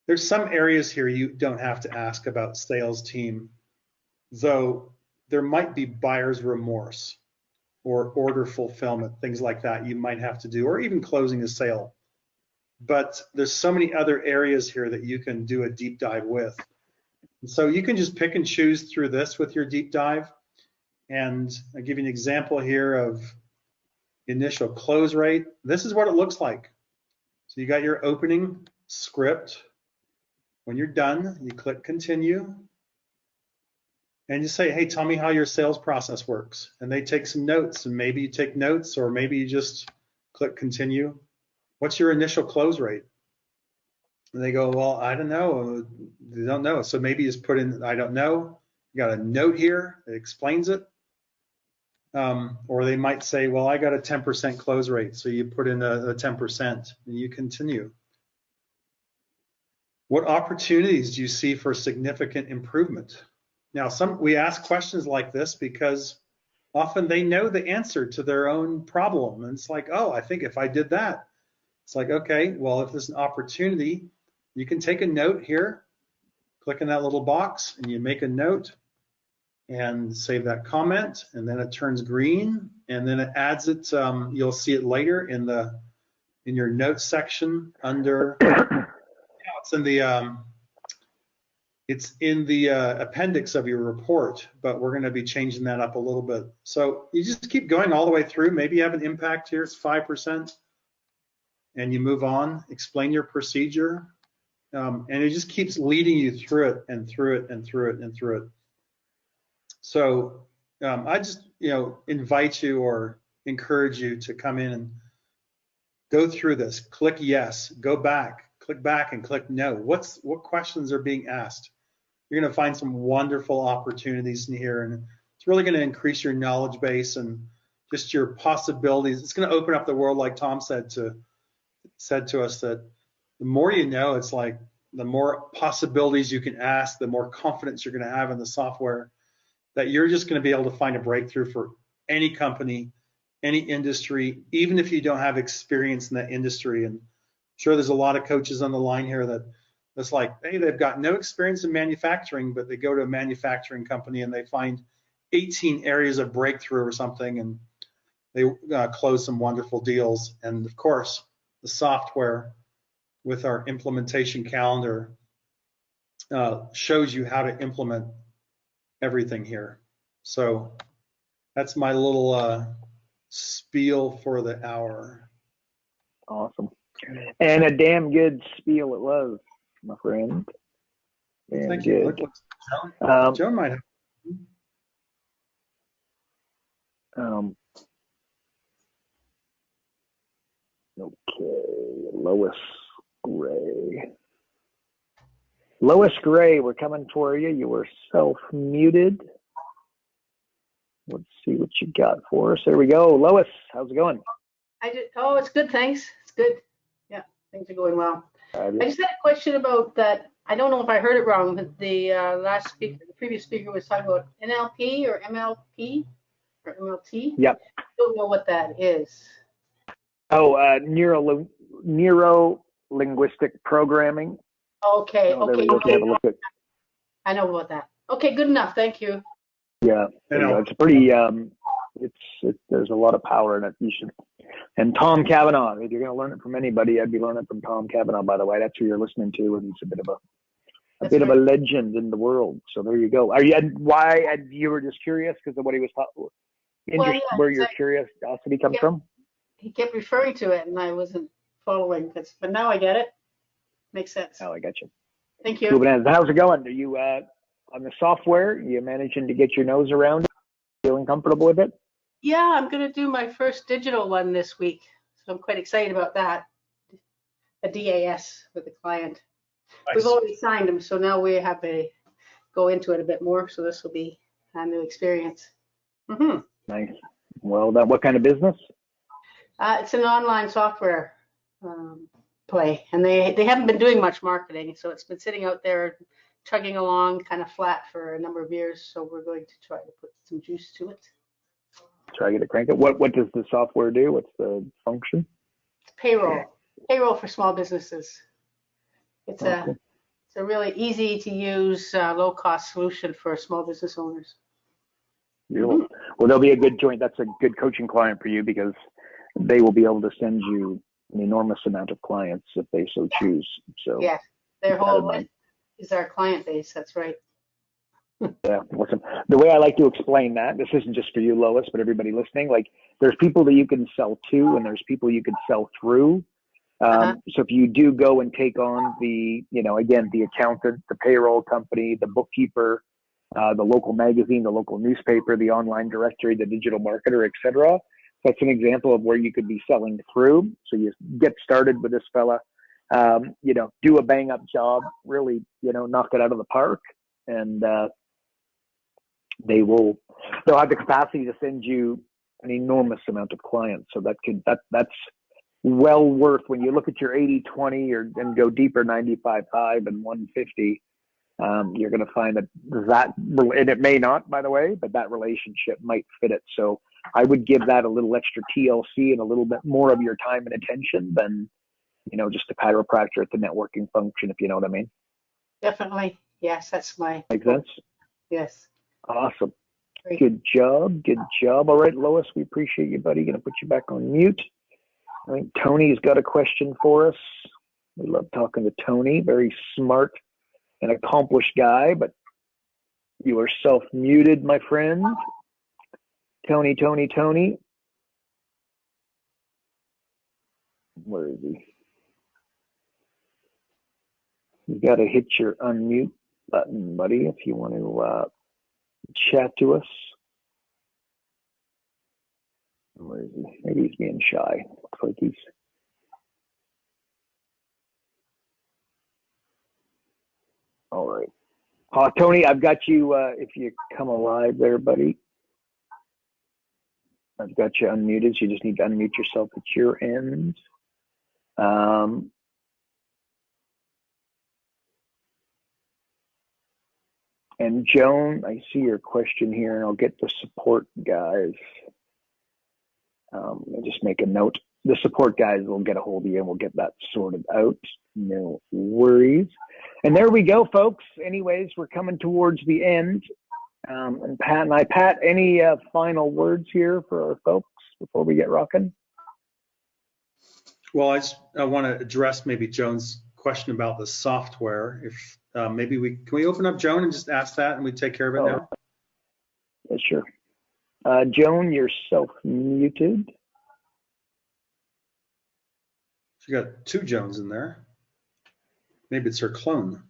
There's some areas here you don't have to ask about sales team, though there might be buyer's remorse or order fulfillment, things like that you might have to do, or even closing a sale. But there's so many other areas here that you can do a deep dive with. And so you can just pick and choose through this with your deep dive. And I'll give you an example here of initial close rate. This is what it looks like. So you got your opening script. When you're done, you click continue. And you say, hey, tell me how your sales process works. And they take some notes, and maybe you take notes, or maybe you just click continue. What's your initial close rate? And they go, well, I don't know. They don't know. So maybe you just put in, I don't know. You got a note here that explains it. Or they might say, well, I got a 10% close rate. So you put in a 10% and you continue. What opportunities do you see for significant improvement? Now, we ask questions like this because often they know the answer to their own problem. And it's like, oh, I think if I did that, it's like, okay, well, if there's an opportunity, you can take a note here, click in that little box, and you make a note and save that comment, and then it turns green, and then it adds it. You'll see it later in your notes section under. It's in the appendix of your report, but we're going to be changing that up a little bit. So you just keep going all the way through. Maybe you have an impact here, it's 5%, and you move on, explain your procedure, and it just keeps leading you through it and through it and through it and through it. So I just invite you or encourage you to come in and go through this. Click yes, go back, click back, and click no. What questions are being asked? You're going to find some wonderful opportunities in here, and it's really going to increase your knowledge base and just your possibilities. It's going to open up the world, like Tom said to us, that the more you know, it's like the more possibilities you can ask, the more confidence you're going to have in the software, that you're just going to be able to find a breakthrough for any company, any industry, even if you don't have experience in that industry. And sure, there's a lot of coaches on the line here that's like, hey, they've got no experience in manufacturing, but they go to a manufacturing company and they find 18 areas of breakthrough or something, and they close some wonderful deals. And of course, the software with our implementation calendar shows you how to implement everything here. So that's my little spiel for the hour. Awesome. And a damn good spiel it was, my friend. Damn Thank good. you. Look, Joan might have. Okay, Lois Gray. Lois Gray, we're coming for you. You were self-muted. Let's see what you got for us. There we go. Lois, how's it going? Oh, it's good, thanks. It's good. Yeah, things are going well. I Fabulous. just had a question about that. I don't know if I heard it wrong, but the last speaker, the previous speaker was talking about NLP or MLP or MLT. Yep. I don't know what that is. Oh, neuro-linguistic programming. Okay, Oh, there okay. we go. Have a look at. I know about that. Okay, good enough. Thank you. Yeah, it's pretty. There's a lot of power in it. You should. And Tom Cavanaugh, if you're going to learn it from anybody, I'd be learning it from Tom Cavanaugh. By the way, that's who you're listening to, and he's a bit of a legend in the world. So there you go. You were just curious because of what he was talking. Where your curiosity comes from? He kept referring to it, and I wasn't following. But now I get it. Makes sense. Oh, I got you. Thank you. Cool, bananas. How's it going? Are you on the software? You managing to get your nose around it? Feeling comfortable with it? Yeah, I'm going to do my first digital one this week. So I'm quite excited about that. A DAS with the client. Nice. We've already signed them, so now we have to go into it a bit more. So this will be a new experience. Mm-hmm. Nice. Well, what kind of business? It's an online software play, and they haven't been doing much marketing, so it's been sitting out there chugging along kind of flat for a number of years. So we're going to try to put some juice to it. Try to get it crank it. What does the software do? What's the function? Payroll for small businesses. It's a really easy to use, low cost solution for small business owners. Beautiful. Mm-hmm. Well, they'll be a good joint. That's a good coaching client for you because they will be able to send you an enormous amount of clients if they so choose. So yeah, their whole list is our client base. That's right. Yeah, awesome. The way I like to explain that, this isn't just for you, Lois, but everybody listening, like there's people that you can sell to and there's people you can sell through. So if you do go and take on the accountant, the payroll company, the bookkeeper, the local magazine, the local newspaper, the online directory, the digital marketer, etc. That's an example of where you could be selling through. So you get started with this fella, do a bang up job, really, knock it out of the park, and they'll have the capacity to send you an enormous amount of clients. So that's well worth, when you look at your 80-20 and go deeper, 95-5 and 150, you're going to find that, and it may not, by the way, but that relationship might fit it. So I would give that a little extra TLC and a little bit more of your time and attention than, just a chiropractor at the networking function, if you know what I mean. Definitely. Yes, that's my. Makes sense? Yes. Awesome. Great. Good job. All right, Lois, we appreciate you, buddy. Going to put you back on mute. I think Tony's got a question for us. We love talking to Tony. Very smart and accomplished guy, but you are self-muted, my friend. Tony. Where is he? You got to hit your unmute button, buddy, if you want to chat to us. Where is he? Maybe he's being shy. Looks like he's. All right. Tony, I've got you. If you come alive there, buddy. I've got you unmuted. So you just need to unmute yourself at your end. And Joan, I see your question here, and I'll get the support guys. I'll just make a note. The support guys will get a hold of you, and we'll get that sorted out. No worries. And there we go, folks. Anyways, we're coming towards the end. And Pat, any final words here for our folks before we get rocking? Well, I want to address maybe Joan's question about the software. If maybe can we open up Joan and just ask that, and we take care of it now? Yeah, sure. Joan, you're self-muted. She got two Jones in there. Maybe it's her clone.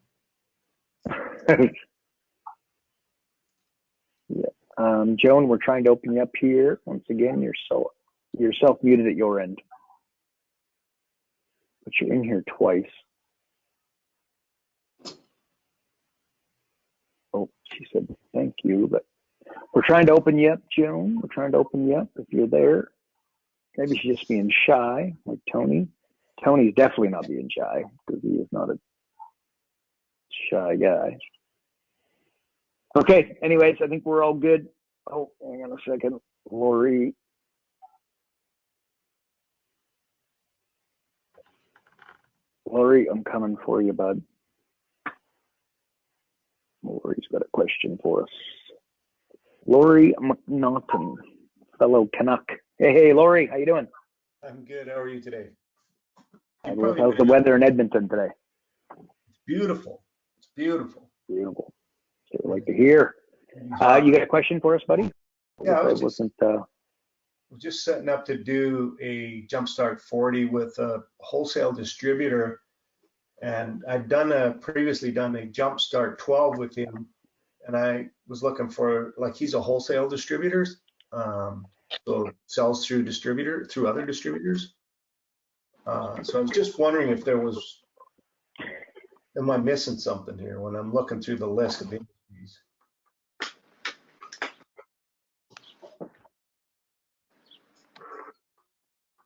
Joan, we're trying to open you up here. Once again, you're self-muted at your end. But you're in here twice. Oh, she said thank you, but we're trying to open you up, Joan. We're trying to open you up if you're there. Maybe she's just being shy, like Tony. Tony's definitely not being shy because he is not a shy guy. Okay, anyways, I think we're all good. Oh, hang on a second. Lori. Lori, I'm coming for you, bud. Lori's got a question for us. Lori McNaughton, fellow Canuck. Hey, Lori, how you doing? I'm good. How are you today? How's the weather in Edmonton today? It's beautiful. It's beautiful. Beautiful. I'd like to hear. You got a question for us, buddy? Yeah, I was just setting up to do a Jumpstart 40 with a wholesale distributor, and I've previously done a Jumpstart 12 with him, and I was looking for, like, he's a wholesale distributor, so sells through other distributors. So I was just wondering if am I missing something here when I'm looking through the list of industries?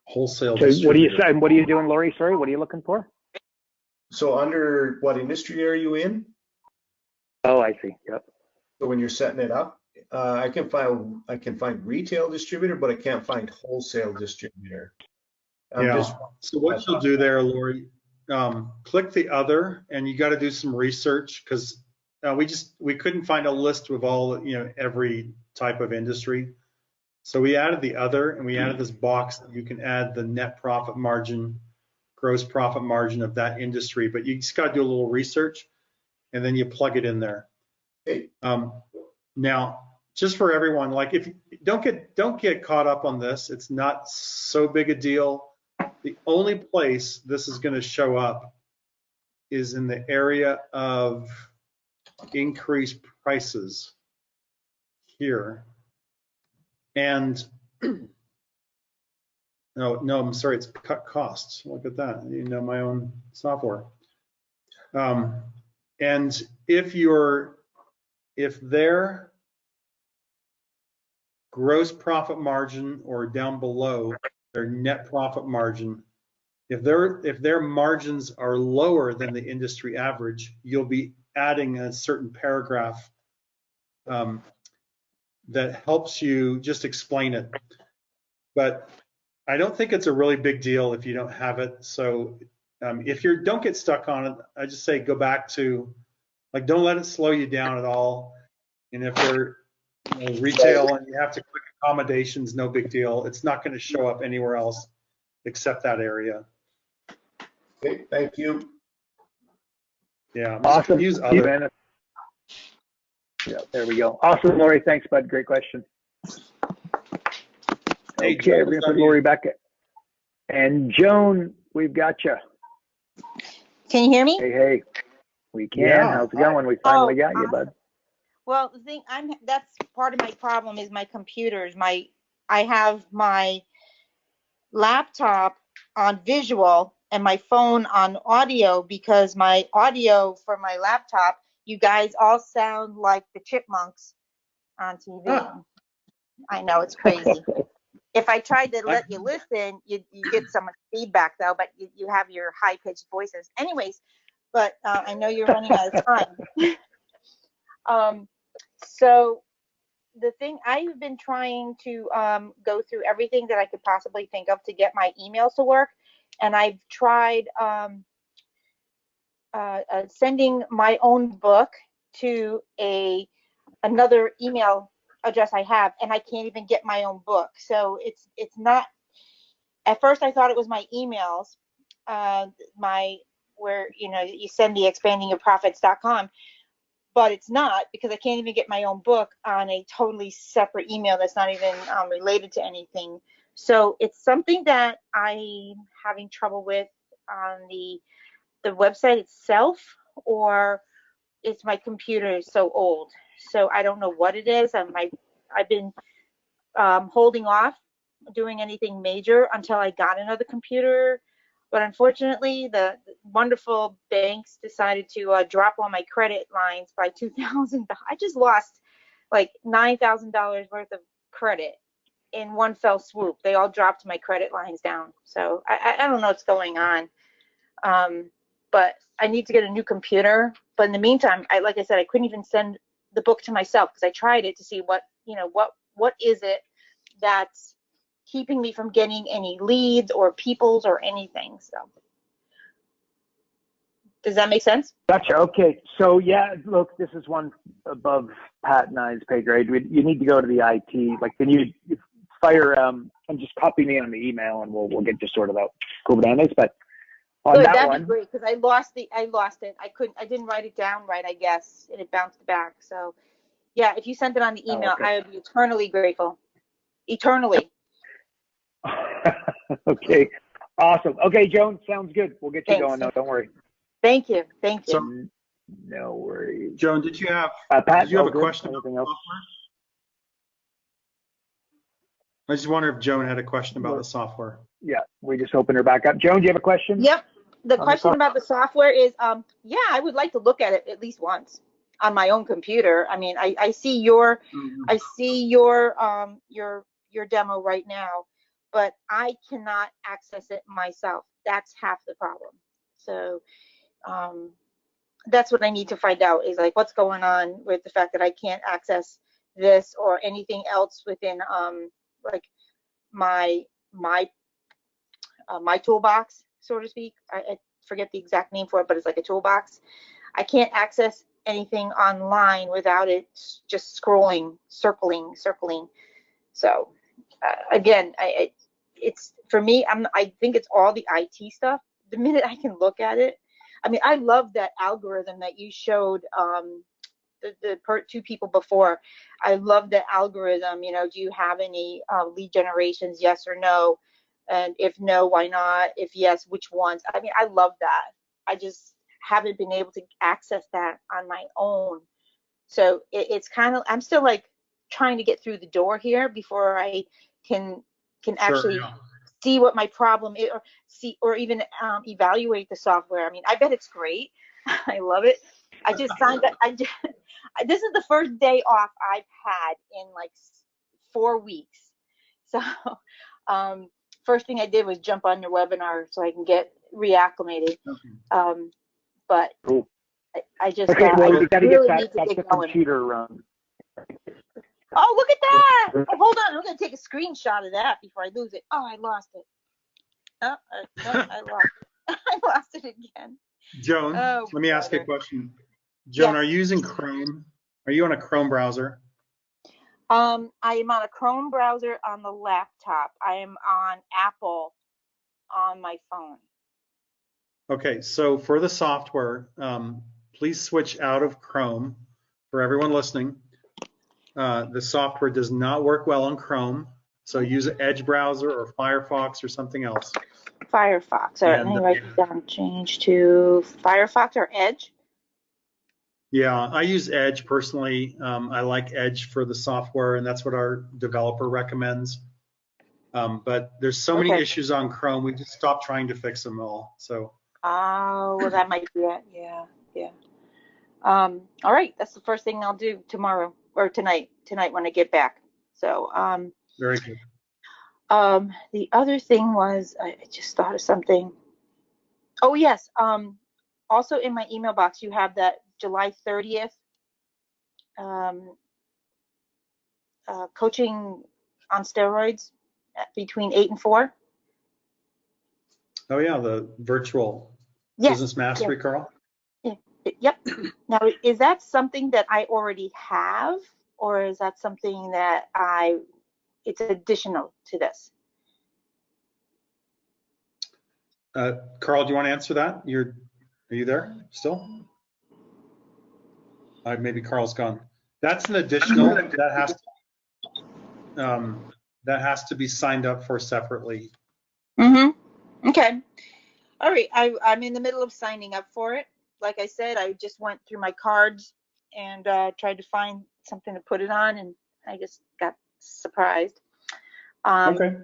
Wholesale. So what are you doing, Lori? Sorry, what are you looking for? So under what industry are you in? Oh, I see. Yep. So when you're setting it up, I can find retail distributor, but I can't find wholesale distributor. So what you'll do there, Lori, click the other, and you got to do some research because we couldn't find a list with all, every type of industry. So we added the other, and we added this box that you can add the net profit margin, gross profit margin of that industry, but you just got to do a little research, and then you plug it in there. Hey. Now, just for everyone, like, if don't get caught up on this, it's not so big a deal. The only place this is going to show up is in the area of increased prices here. And no, I'm sorry, it's cut costs. Look at that, my own software. And if their gross profit margin, or down below their net profit margin, if their margins are lower than the industry average, you'll be adding a certain paragraph that helps you just explain it. But I don't think it's a really big deal if you don't have it. So if don't get stuck on it, I just say go back to, like, don't let it slow you down at all. And if they're retail and you have to click accommodations, no big deal. It's not going to show up anywhere else except that area. Okay, thank you. Yeah. Awesome. Use other. Yeah, there we go. Awesome, Lori. Thanks, bud. Great question. Hey, okay, we're going to put Lori back. And Joan, we've got you. Can you hear me? Hey. We can. Yeah. How's it going? We finally got you, bud. Well, the thing that's part of my problem is my computers. I have my laptop on visual and my phone on audio, because my audio for my laptop, you guys all sound like the chipmunks on TV. Oh. I know, it's crazy. If I tried to let you listen, you get so much feedback though, but you have your high-pitched voices. Anyways, but I know you're running out of time. So the thing, I've been trying to go through everything that I could possibly think of to get my emails to work. And I've tried sending my own book to another email address I have, and I can't even get my own book. So it's not, at first I thought it was my emails, where you send the expandingyourprofits.com, but it's not, because I can't even get my own book on a totally separate email that's not even related to anything. So it's something that I'm having trouble with on the website itself, or it's my computer is so old. So I don't know what it is. I've been holding off doing anything major until I got another computer. But unfortunately, the wonderful banks decided to drop all my credit lines by $2,000. I just lost like $9,000 worth of credit in one fell swoop. They all dropped my credit lines down. So I don't know what's going on. But I need to get a new computer. But in the meantime, like I said, I couldn't even send the book to myself because I tried it to see what is it that's keeping me from getting any leads or peoples or anything. So does that make sense? Gotcha. Okay. So yeah, look, this is one above Pat and I's pay grade. You need to go to the IT. Like, can you fire and just copy me on the email, and we'll get you sorted out. Cool bananas. But on Good, that that'd one, be great because I lost it. I didn't write it down right, I guess, and it bounced back. So yeah, if you sent it on the email, okay. I would be eternally grateful. Eternally. Okay. Awesome. Okay, Joan, sounds good. We'll get you Thanks. going. No, don't worry. Thank you. Thank you. So, No worries. Joan, did you have Pat, did you have a good? question about Anything the else? software? I just wonder if Joan had a question about the software. Yeah, we just opened her back up. Joan, do you have a question? Yep. The On question the about the software is, yeah, I would like to look at it at least once on my own computer. I mean, I see your demo right now, but I cannot access it myself. That's half the problem. So that's what I need to find out is like what's going on with the fact that I can't access this or anything else within like my toolbox, so to speak. I forget the exact name for it, but it's like a toolbox. I can't access anything online without it just scrolling, circling. So again, it's for me. I think it's all the IT stuff. The minute I can look at it, I mean, I love that algorithm that you showed the two people before. I love the algorithm. You know, do you have any lead generations? Yes or no? And if no, why not? If yes, which ones? I mean, I love that. I just haven't been able to access that on my own. So it's kind of, I'm still like trying to get through the door here before I can actually see what my problem is, or even evaluate the software. I mean, I bet it's great. I love it. I just signed up. This is the first day off I've had in like 4 weeks. So first thing I did was jump on your webinar so I can get reacclimated. But cool. I just okay. Well, I you got to really get need to that get going. computer run. Oh, look at that! Oh, hold on, I'm gonna take a screenshot of that before I lose it. Oh, I lost it. Oh, no, I lost it. I lost it again. Joan, let me ask you a question. Joan, are you using Chrome? Are you on a Chrome browser? I am on a Chrome browser on the laptop. I am on Apple on my phone. Okay, so for the software, please switch out of Chrome. For everyone listening, the software does not work well on Chrome, so use an Edge browser or Firefox or something else. Firefox. All right, let me write it down. Change to Firefox or Edge. Yeah, I use Edge personally. I like Edge for the software, and that's what our developer recommends. But there's so many issues on Chrome, we just stopped trying to fix them all. So. Oh, well, that might be it. Yeah. All right, that's the first thing I'll do tomorrow or tonight when I get back. So. Very good. The other thing was I just thought of something. Oh yes. Also in my email box you have that July 30th coaching on steroids between 8 and 4. Oh yeah, the virtual business mastery, Carl. Yeah. Yep. Now, is that something that I already have, or is that something that it's additional to this? Carl, do you want to answer that? Are you there still? Maybe Carl's gone. That's an additional that has to, that has to be signed up for separately. Mm-hmm. Okay. All right. I'm in the middle of signing up for it. Like I said, I just went through my cards and tried to find something to put it on, and I just got surprised. Okay.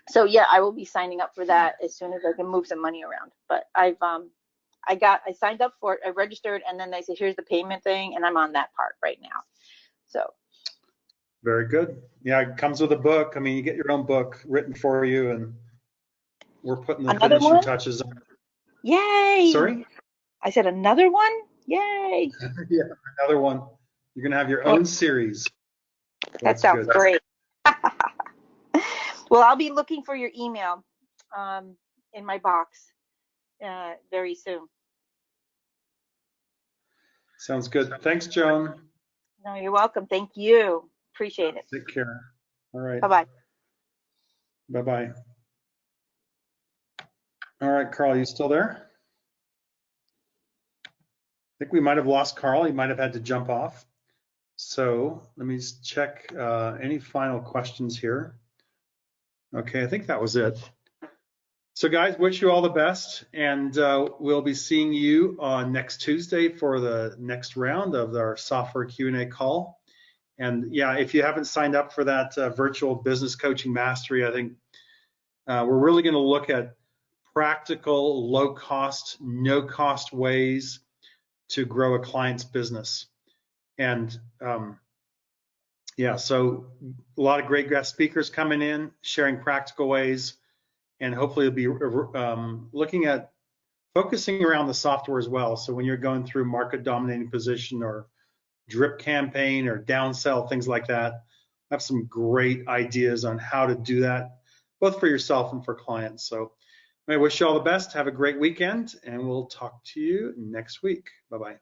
So yeah, I will be signing up for that as soon as I can move some money around. But I signed up for it, I registered, and then they said, here's the payment thing, and I'm on that part right now. So. Very good. Yeah, it comes with a book. I mean, you get your own book written for you, and we're putting the Another finishing one? touches on. Yay! Sorry? I said another one? Yay! Yeah, another one. You're gonna have your own series. That sounds great. Well, I'll be looking for your email in my box very soon. Sounds good. Thanks, Joan. No, you're welcome. Thank you. Appreciate it. Take care. All right. Bye-bye. Bye-bye. All right, Carl, you still there? I think we might have lost Carl. He might have had to jump off. So let me just check any final questions here. Okay, I think that was it. So guys, wish you all the best, and we'll be seeing you on next Tuesday for the next round of our software Q&A call. And yeah, if you haven't signed up for that virtual business coaching mastery, I think we're really going to look at practical, low cost, no cost ways to grow a client's business. And yeah, so a lot of great guest speakers coming in, sharing practical ways, and hopefully we'll be looking at focusing around the software as well. So when you're going through market dominating position or drip campaign or downsell, things like that, I have some great ideas on how to do that, both for yourself and for clients. So I wish you all the best. Have a great weekend, and we'll talk to you next week. Bye-bye.